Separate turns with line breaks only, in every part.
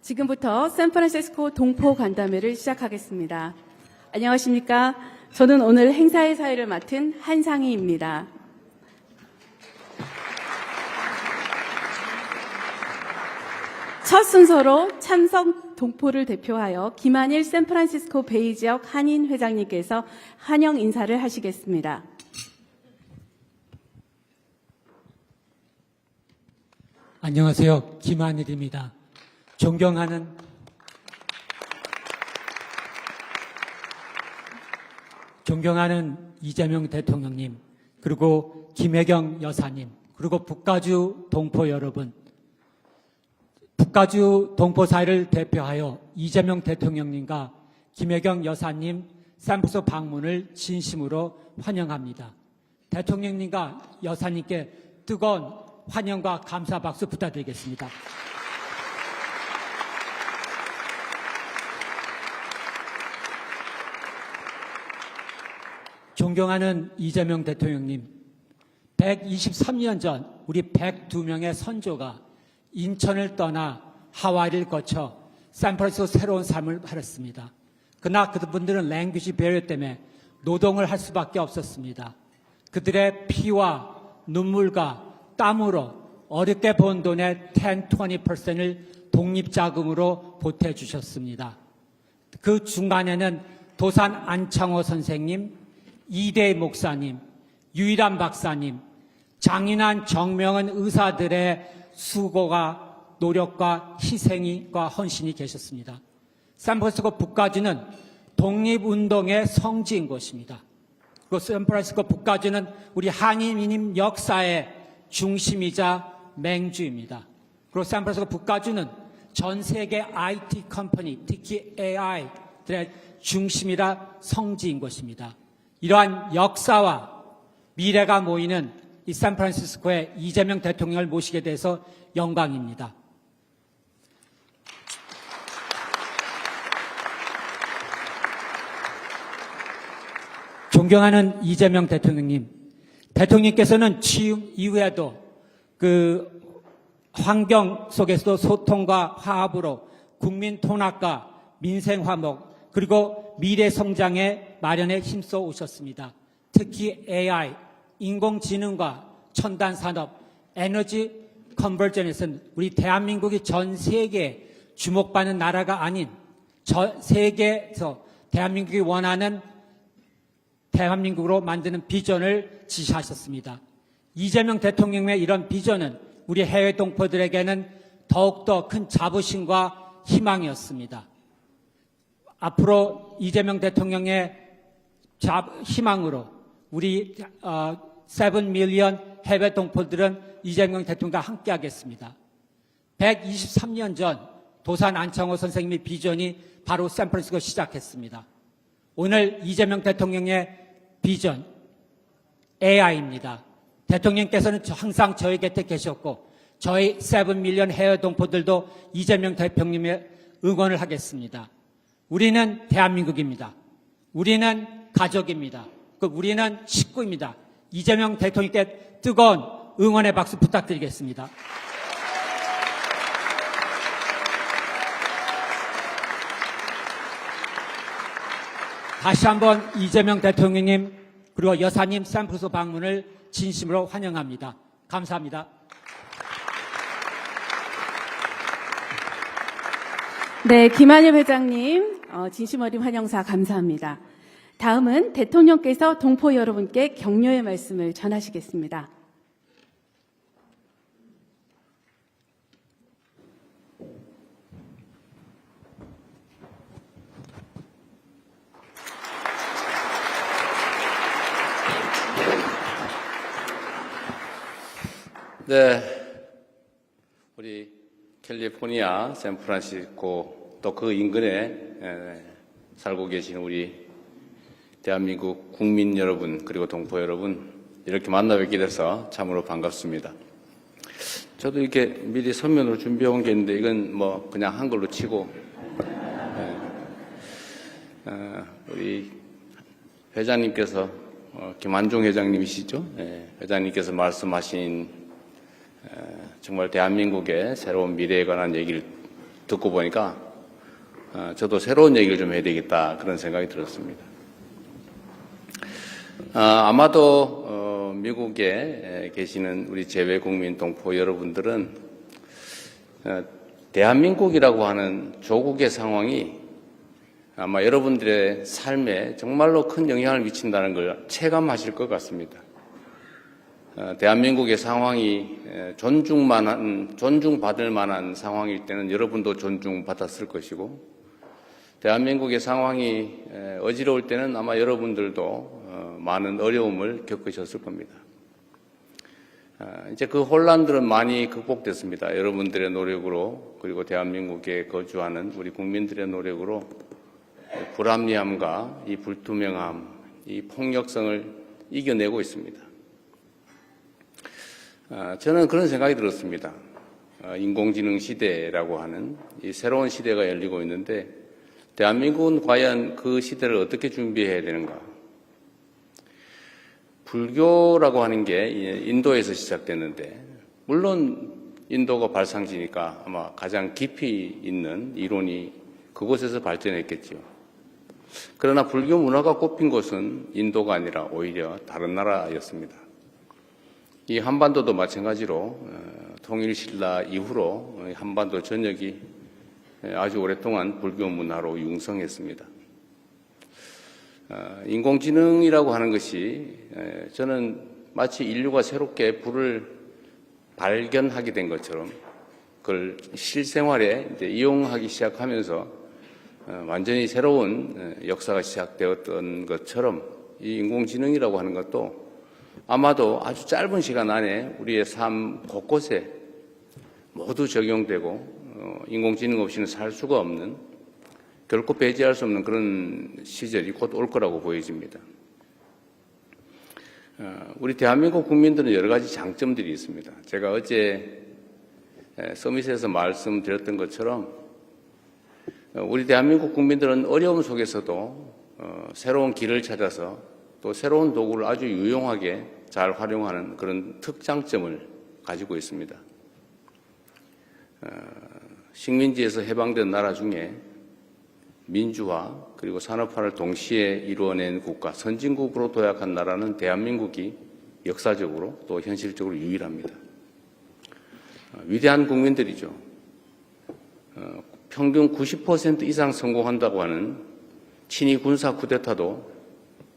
지금부터 샌프란시스코 동포 간담회를 시작하겠습니다. 안녕하십니까? 저는 오늘 행사의 사회를 맡은 한상희입니다. 첫 순서로 참석 동포를 대표하여 김한일 샌프란시스코 베이 지역 한인 회장님께서 환영 인사를 하시겠습니다.
안녕하세요. 김한일입니다. 존경하는 이재명 대통령님, 그리고 김혜경 여사님, 그리고 북가주 동포 여러분, 북가주 동포 사회를 대표하여 이재명 대통령님과 김혜경 여사님 샌프란시스코 방문을 진심으로 환영합니다. 대통령님과 여사님께 뜨거운 환영과 감사 박수 부탁드리겠습니다. 존경하는 이재명 대통령님, 123년 전 우리 102명의 선조가 인천을 떠나 하와이를 거쳐 샌프란시스코 새로운 삶을 살았습니다. 그러나 그분들은 랭귀지 배려 때문에 노동을 할 수밖에 없었습니다. 그들의 피와 눈물과 땀으로 어렵게 번 돈의 10, 20%를 독립자금으로 보태주셨습니다. 그 중간에는 도산 안창호 선생님, 이대희 목사님, 유일한 박사님, 장인한 정명한 의사들의 수고가 노력과 희생과 헌신이 계셨습니다. 샌프란시스코 북가주는 독립운동의 성지인 것입니다. 그리고 샌프란시스코 북가주는 우리 한인민 역사의 중심이자 맹주입니다. 그리고 샌프란시스코 북가주는 전 세계 IT 컴퍼니, 특히 AI들의 중심이라 성지인 것입니다. 이러한 역사와 미래가 모이는 이 샌프란시스코에 이재명 대통령을 모시게 돼서 영광입니다. 존경하는 이재명 대통령님, 대통령께서는 취임 이후에도 그 환경 속에서도 소통과 화합으로 국민 통합과 민생 화목 그리고 미래 성장의 마련에 힘써 오셨습니다. 특히 AI, 인공지능과 첨단 산업, 에너지 컨버전에서는 우리 대한민국이 전 세계에 주목받는 나라가 아닌 전 세계에서 대한민국이 원하는 대한민국으로 만드는 비전을 지시하셨습니다. 이재명 대통령의 이런 비전은 우리 해외 동포들에게는 더욱더 큰 자부심과 희망이었습니다. 앞으로 이재명 대통령의 희망으로 우리 7 밀리언 해외 동포들은 이재명 대통령과 함께 하겠습니다. 123년 전 도산 안창호 선생님의 비전이 바로 샌프란시스코 시작했습니다. 오늘 이재명 대통령의 비전 AI입니다. 대통령께서는 항상 저희 곁에 계셨고 저희 7 밀리언 해외 동포들도 이재명 대통령의 응원을 하겠습니다. 우리는 대한민국입니다. 우리는 가족입니다. 우리는 식구입니다. 이재명 대통령께 뜨거운 응원의 박수 부탁드리겠습니다. 다시 한번 이재명 대통령님 그리고 여사님 샌프란시스코 방문을 진심으로 환영합니다. 감사합니다.
네, 김한일 회장님 진심 어린 환영사 감사합니다. 다음은 대통령께서 동포 여러분께 격려의 말씀을 전하시겠습니다.
네, 우리 캘리포니아 샌프란시스코 또 그 인근에 살고 계신 우리 대한민국 국민 여러분 그리고 동포 여러분 이렇게 만나 뵙게 돼서 참으로 반갑습니다. 저도 이렇게 미리 서면으로 준비해 온 게 있는데 이건 뭐 그냥 한글로 치고 우리 회장님께서 김한종 회장님이시죠? 회장님께서 말씀하신 정말 대한민국의 새로운 미래에 관한 얘기를 듣고 보니까 저도 새로운 얘기를 좀 해야 되겠다 그런 생각이 들었습니다. 아마도 미국에 계시는 우리 재외국민 동포 여러분들은 대한민국이라고 하는 조국의 상황이 아마 여러분들의 삶에 정말로 큰 영향을 미친다는 걸 체감하실 것 같습니다. 대한민국의 상황이 존중받을 만한 상황일 때는 여러분도 존중받았을 것이고, 대한민국의 상황이 어지러울 때는 아마 여러분들도 많은 어려움을 겪으셨을 겁니다. 이제 그 혼란들은 많이 극복됐습니다. 여러분들의 노력으로, 그리고 대한민국에 거주하는 우리 국민들의 노력으로 불합리함과 이 불투명함, 이 폭력성을 이겨내고 있습니다. 저는 그런 생각이 들었습니다. 인공지능 시대라고 하는 이 새로운 시대가 열리고 있는데, 대한민국은 과연 그 시대를 어떻게 준비해야 되는가? 불교라고 하는 게 인도에서 시작됐는데, 물론 인도가 발상지니까 아마 가장 깊이 있는 이론이 그곳에서 발전했겠죠. 그러나 불교 문화가 꼽힌 곳은 인도가 아니라 오히려 다른 나라였습니다. 이 한반도도 마찬가지로 통일신라 이후로 한반도 전역이 아주 오랫동안 불교 문화로 융성했습니다. 인공지능이라고 하는 것이 저는 마치 인류가 새롭게 불을 발견하게 된 것처럼 그걸 실생활에 이제 이용하기 시작하면서 완전히 새로운 역사가 시작되었던 것처럼 이 인공지능이라고 하는 것도 아마도 아주 짧은 시간 안에 우리의 삶 곳곳에 모두 적용되고 인공지능 없이는 살 수가 없는, 결코 배제할 수 없는 그런 시절이 곧 올 거라고 보여집니다. 우리 대한민국 국민들은 여러 가지 장점들이 있습니다. 제가 어제 서밋에서 말씀드렸던 것처럼 우리 대한민국 국민들은 어려움 속에서도 새로운 길을 찾아서 또 새로운 도구를 아주 유용하게 잘 활용하는 그런 특장점을 가지고 있습니다. 식민지에서 해방된 나라 중에 민주화 그리고 산업화를 동시에 이루어낸 국가, 선진국으로 도약한 나라는 대한민국이 역사적으로 또 현실적으로 유일합니다. 위대한 국민들이죠. 평균 90% 이상 성공한다고 하는 친위 군사 쿠데타도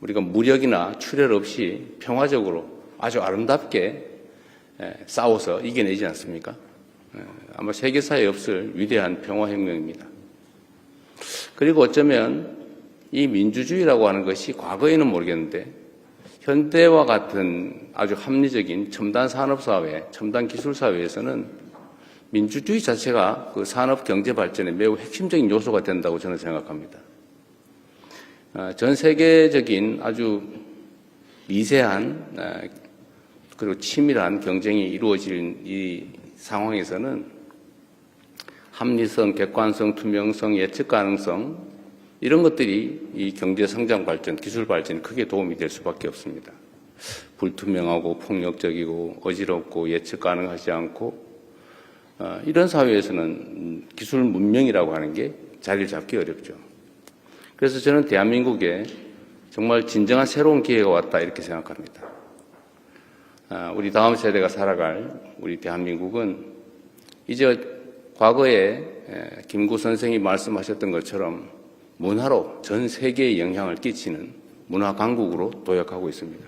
우리가 무력이나 출혈 없이 평화적으로 아주 아름답게 싸워서 이겨내지 않습니까? 아마 세계사에 없을 위대한 평화혁명입니다. 그리고 어쩌면 이 민주주의라고 하는 것이 과거에는 모르겠는데 현대와 같은 아주 합리적인 첨단 산업사회, 첨단 기술사회에서는 민주주의 자체가 그 산업 경제 발전에 매우 핵심적인 요소가 된다고 저는 생각합니다. 전 세계적인 아주 미세한 그리고 치밀한 경쟁이 이루어질 이 상황에서는 합리성, 객관성, 투명성, 예측 가능성 이런 것들이 이 경제 성장 발전, 기술 발전에 크게 도움이 될 수밖에 없습니다. 불투명하고 폭력적이고 어지럽고 예측 가능하지 않고 이런 사회에서는 기술 문명이라고 하는 게 자리를 잡기 어렵죠. 그래서 저는 대한민국에 정말 진정한 새로운 기회가 왔다 이렇게 생각합니다. 우리 다음 세대가 살아갈 우리 대한민국은 이제 과거에 김구 선생이 말씀하셨던 것처럼 문화로 전 세계에 영향을 끼치는 문화 강국으로 도약하고 있습니다.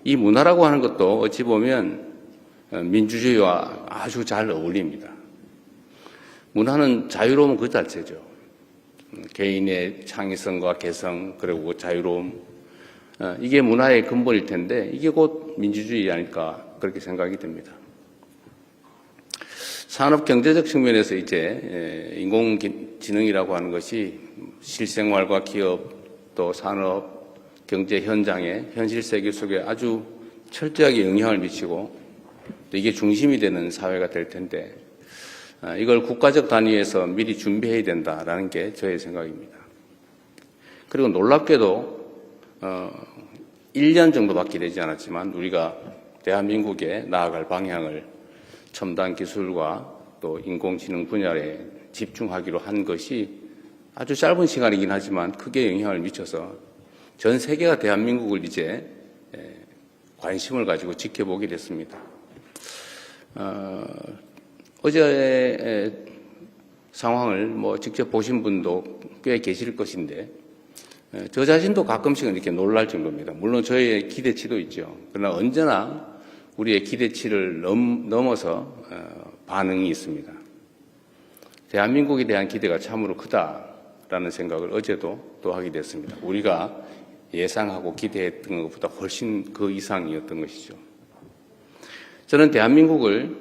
이 문화라고 하는 것도 어찌 보면 민주주의와 아주 잘 어울립니다. 문화는 자유로움 그 자체죠. 개인의 창의성과 개성 그리고 자유로움 이게 문화의 근본일 텐데 이게 곧 민주주의 아닐까 그렇게 생각이 됩니다. 산업 경제적 측면에서 이제 인공지능이라고 하는 것이 실생활과 기업 또 산업 경제 현장에 현실 세계 속에 아주 철저하게 영향을 미치고 또 이게 중심이 되는 사회가 될 텐데 이걸 국가적 단위에서 미리 준비해야 된다라는 게 저의 생각입니다. 그리고 놀랍게도 1년 정도밖에 되지 않았지만 우리가 대한민국에 나아갈 방향을 첨단 기술과 또 인공지능 분야에 집중하기로 한 것이 아주 짧은 시간이긴 하지만 크게 영향을 미쳐서 전 세계가 대한민국을 이제 관심을 가지고 지켜보게 됐습니다. 어제의 상황을 직접 보신 분도 꽤 계실 것인데 저 자신도 가끔씩은 이렇게 놀랄 정도입니다. 물론 저의 기대치도 있죠. 그러나 언제나 우리의 기대치를 넘어서 반응이 있습니다. 대한민국에 대한 기대가 참으로 크다라는 생각을 어제도 또 하게 됐습니다. 우리가 예상하고 기대했던 것보다 훨씬 그 이상이었던 것이죠. 저는 대한민국을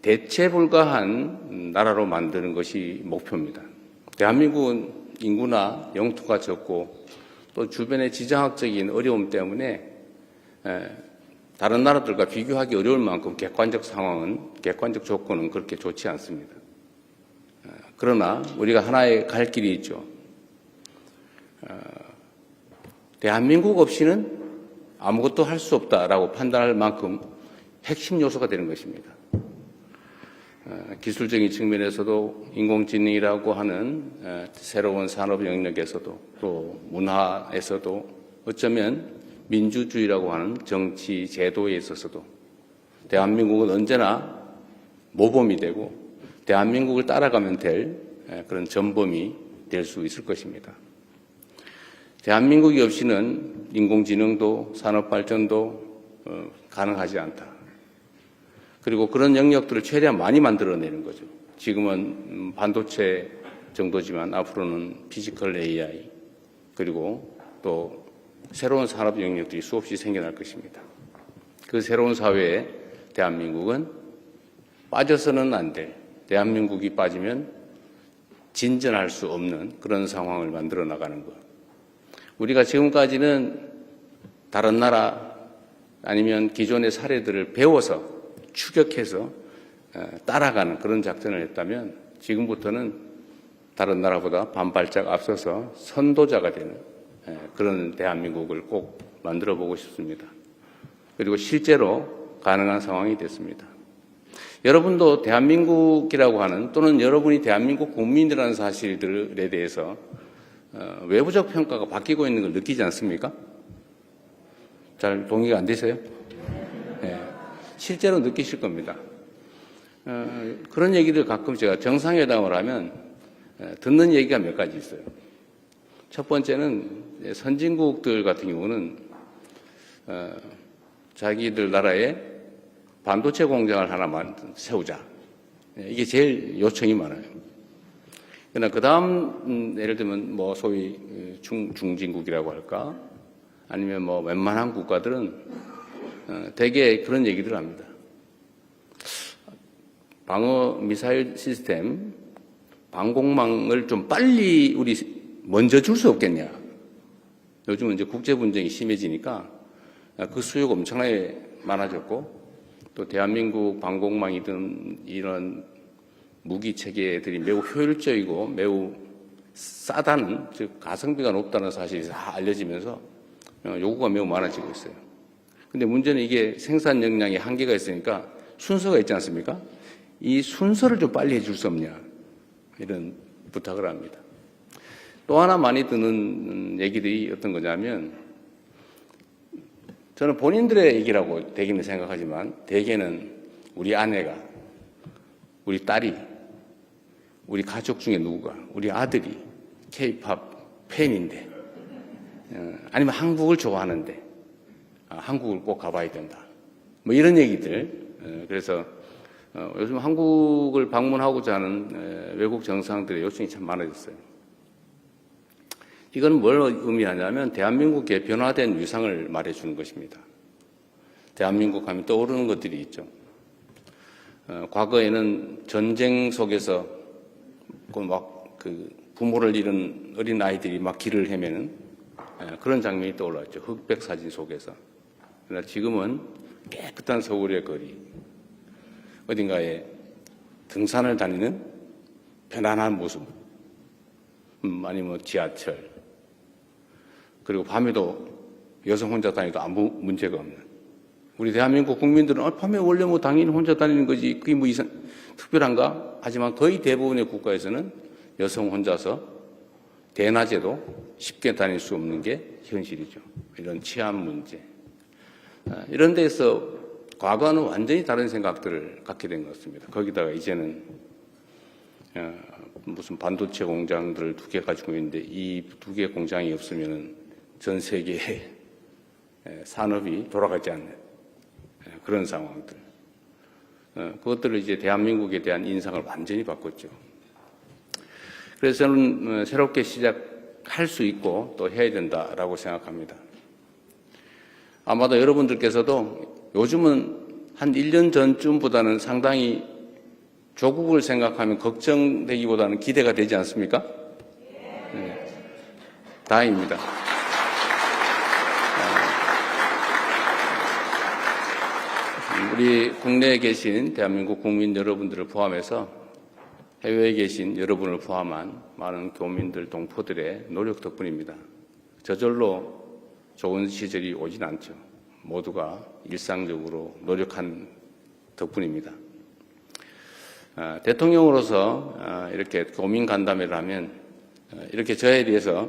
대체 불가한 나라로 만드는 것이 목표입니다. 대한민국은 인구나 영토가 적고 또 주변의 지정학적인 어려움 때문에 다른 나라들과 비교하기 어려울 만큼 객관적 조건은 그렇게 좋지 않습니다. 그러나 우리가 하나의 갈 길이 있죠. 대한민국 없이는 아무것도 할 수 없다라고 판단할 만큼 핵심 요소가 되는 것입니다. 기술적인 측면에서도 인공지능이라고 하는 새로운 산업 영역에서도 또 문화에서도 어쩌면 민주주의라고 하는 정치 제도에 있어서도 대한민국은 언제나 모범이 되고 대한민국을 따라가면 될 그런 전범이 될 수 있을 것입니다. 대한민국이 없이는 인공지능도 산업발전도 가능하지 않다. 그리고 그런 영역들을 최대한 많이 만들어내는 거죠. 지금은 반도체 정도지만 앞으로는 피지컬 AI 그리고 또 새로운 산업 영역들이 수없이 생겨날 것입니다. 그 새로운 사회에 대한민국은 빠져서는 안 될, 대한민국이 빠지면 진전할 수 없는 그런 상황을 만들어 나가는 것. 우리가 지금까지는 다른 나라 아니면 기존의 사례들을 배워서 추격해서 따라가는 그런 작전을 했다면 지금부터는 다른 나라보다 반발짝 앞서서 선도자가 되는 그런 대한민국을 꼭 만들어 보고 싶습니다. 그리고 실제로 가능한 상황이 됐습니다. 여러분도 대한민국이라고 하는 또는 여러분이 대한민국 국민이라는 사실들에 대해서 외부적 평가가 바뀌고 있는 걸 느끼지 않습니까? 잘 동의가 안 되세요? 네. 실제로 느끼실 겁니다. 그런 얘기들 가끔 제가 정상회담을 하면 듣는 얘기가 몇 가지 있어요. 첫 번째는 선진국들 같은 경우는 자기들 나라에 반도체 공장을 하나만 세우자. 이게 제일 요청이 많아요. 그러나 그 다음 예를 들면 소위 중진국이라고 할까 아니면 웬만한 국가들은 대개 그런 얘기들을 합니다. 방어 미사일 시스템, 방공망을 좀 빨리 우리 먼저 줄 수 없겠냐. 요즘은 이제 국제 분쟁이 심해지니까 그 수요가 엄청나게 많아졌고 또 대한민국 방공망이든 이런 무기 체계들이 매우 효율적이고 매우 싸다는 즉 가성비가 높다는 사실이 다 알려지면서 요구가 매우 많아지고 있어요. 근데 문제는 이게 생산 역량에 한계가 있으니까 순서가 있지 않습니까? 이 순서를 좀 빨리 해줄 수 없냐 이런 부탁을 합니다. 또 하나 많이 듣는 얘기들이 어떤 거냐면 저는 본인들의 얘기라고 대개는 생각하지만 대개는 우리 아내가 우리 딸이 우리 가족 중에 누구가 우리 아들이 K-팝 팬인데 아니면 한국을 좋아하는데 한국을 꼭 가봐야 된다. 이런 얘기들. 그래서 요즘 한국을 방문하고자 하는 외국 정상들의 요청이 참 많아졌어요. 이건 뭘 의미하냐면 대한민국의 변화된 위상을 말해주는 것입니다. 대한민국 하면 떠오르는 것들이 있죠. 과거에는 전쟁 속에서 부모를 잃은 어린 아이들이 막 길을 헤매는 그런 장면이 떠올랐죠. 흑백 사진 속에서. 그러나 지금은 깨끗한 서울의 거리, 어딘가에 등산을 다니는 편안한 모습, 아니면 지하철, 그리고 밤에도 여성 혼자 다니도 아무 문제가 없는 우리 대한민국 국민들은 밤에 원래 당연히 혼자 다니는 거지 그게 특별한가? 하지만 거의 대부분의 국가에서는 여성 혼자서 대낮에도 쉽게 다닐 수 없는 게 현실이죠. 이런 치안 문제. 이런 데서 과거와는 완전히 다른 생각들을 갖게 된 것 같습니다. 거기다가 이제는 무슨 반도체 공장들을 2개 가지고 있는데 이 2개 공장이 없으면 전 세계의 산업이 돌아가지 않는 그런 상황들. 그것들을 이제 대한민국에 대한 인상을 완전히 바꿨죠. 그래서 저는 새롭게 시작할 수 있고 또 해야 된다라고 생각합니다. 아마도 여러분들께서도 요즘은 한 1년 전쯤보다는 상당히 조국을 생각하면 걱정되기보다는 기대가 되지 않습니까? 네. 다행입니다. 우리 국내에 계신 대한민국 국민 여러분들을 포함해서 해외에 계신 여러분을 포함한 많은 교민들, 동포들의 노력 덕분입니다. 저절로 좋은 시절이 오진 않죠. 모두가 일상적으로 노력한 덕분입니다. 대통령으로서 이렇게 고민 간담회를 하면 이렇게 저에 대해서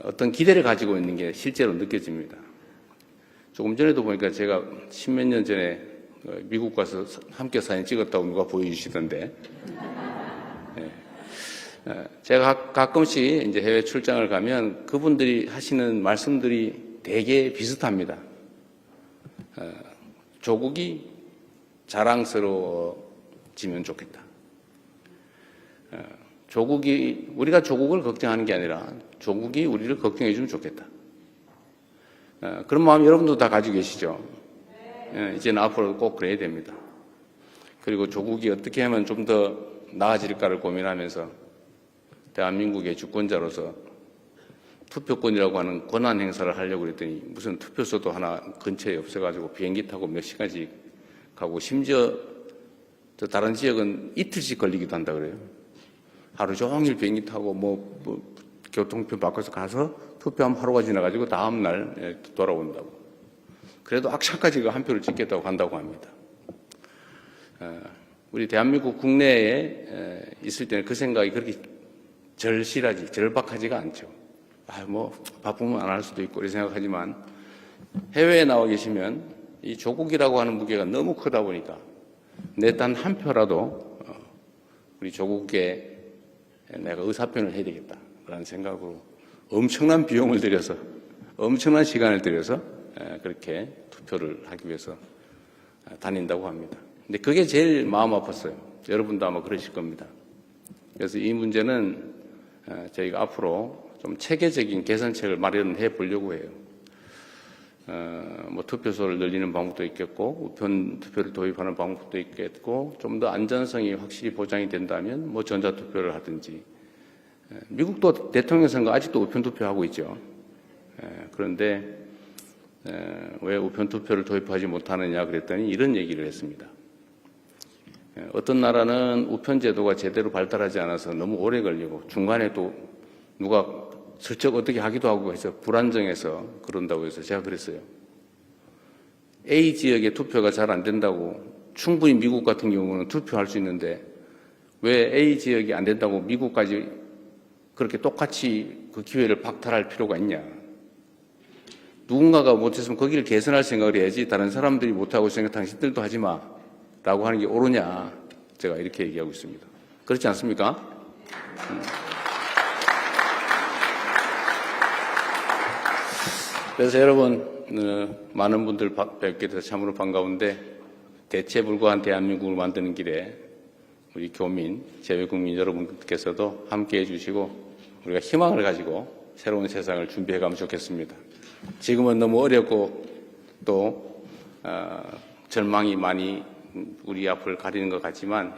어떤 기대를 가지고 있는 게 실제로 느껴집니다. 조금 전에도 보니까 제가 10몇 년 전에 미국 가서 함께 사진 찍었다고 누가 보여주시던데, 제가 가끔씩 이제 해외 출장을 가면 그분들이 하시는 말씀들이 되게 비슷합니다. 조국이 자랑스러워지면 좋겠다. 우리가 조국을 걱정하는 게 아니라 조국이 우리를 걱정해 주면 좋겠다. 그런 마음 여러분도 다 가지고 계시죠? 이제는 앞으로 꼭 그래야 됩니다. 그리고 조국이 어떻게 하면 좀 더 나아질까를 고민하면서 대한민국의 주권자로서 투표권이라고 하는 권한 행사를 하려고 그랬더니 무슨 투표소도 하나 근처에 없어가지고 비행기 타고 몇 시간씩 가고 심지어 저 다른 지역은 이틀씩 걸리기도 한다 그래요. 하루 종일 비행기 타고 교통표 바꿔서 가서 투표하면 하루가 지나가지고 다음날 돌아온다고. 그래도 악착까지 한 표를 찍겠다고 간다고 합니다. 우리 대한민국 국내에 있을 때는 그 생각이 그렇게 절박하지가 않죠. 바쁘면 안 할 수도 있고, 이렇게 생각하지만, 해외에 나와 계시면 이 조국이라고 하는 무게가 너무 크다 보니까, 내 단 한 표라도, 우리 조국에 내가 의사표현을 해야 되겠다. 라는 생각으로 엄청난 비용을 들여서, 엄청난 시간을 들여서, 그렇게 투표를 하기 위해서 다닌다고 합니다. 근데 그게 제일 마음 아팠어요. 여러분도 아마 그러실 겁니다. 그래서 이 문제는 저희가 앞으로 좀 체계적인 개선책을 마련해 보려고 해요. 투표소를 늘리는 방법도 있겠고, 우편 투표를 도입하는 방법도 있겠고, 좀 더 안전성이 확실히 보장이 된다면, 전자투표를 하든지. 미국도 대통령 선거 아직도 우편 투표하고 있죠. 그런데, 왜 우편 투표를 도입하지 못하느냐 그랬더니 이런 얘기를 했습니다. 어떤 나라는 우편 제도가 제대로 발달하지 않아서 너무 오래 걸리고 중간에 또 누가 슬쩍 어떻게 하기도 하고 해서 불안정해서 그런다고 해서 제가 그랬어요. A 지역에 투표가 잘 안 된다고 충분히 미국 같은 경우는 투표할 수 있는데 왜 A 지역이 안 된다고 미국까지 그렇게 똑같이 그 기회를 박탈할 필요가 있냐. 누군가가 못했으면 거기를 개선할 생각을 해야지 다른 사람들이 못하고 있으니까 당신들도 하지 마 라고 하는 게 옳으냐. 제가 이렇게 얘기하고 있습니다. 그렇지 않습니까? 그래서 여러분 많은 분들 뵙게 돼서 참으로 반가운데 대체불가한 대한민국을 만드는 길에 우리 교민, 재외국민 여러분께서도 함께해 주시고 우리가 희망을 가지고 새로운 세상을 준비해 가면 좋겠습니다. 지금은 너무 어렵고 또 절망이 많이 우리 앞을 가리는 것 같지만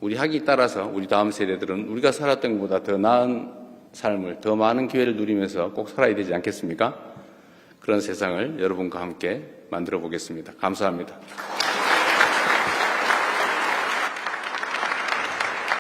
우리 학이 따라서 우리 다음 세대들은 우리가 살았던 것보다 더 나은 삶을, 더 많은 기회를 누리면서 꼭 살아야 되지 않겠습니까? 그런 세상을 여러분과 함께 만들어 보겠습니다. 감사합니다.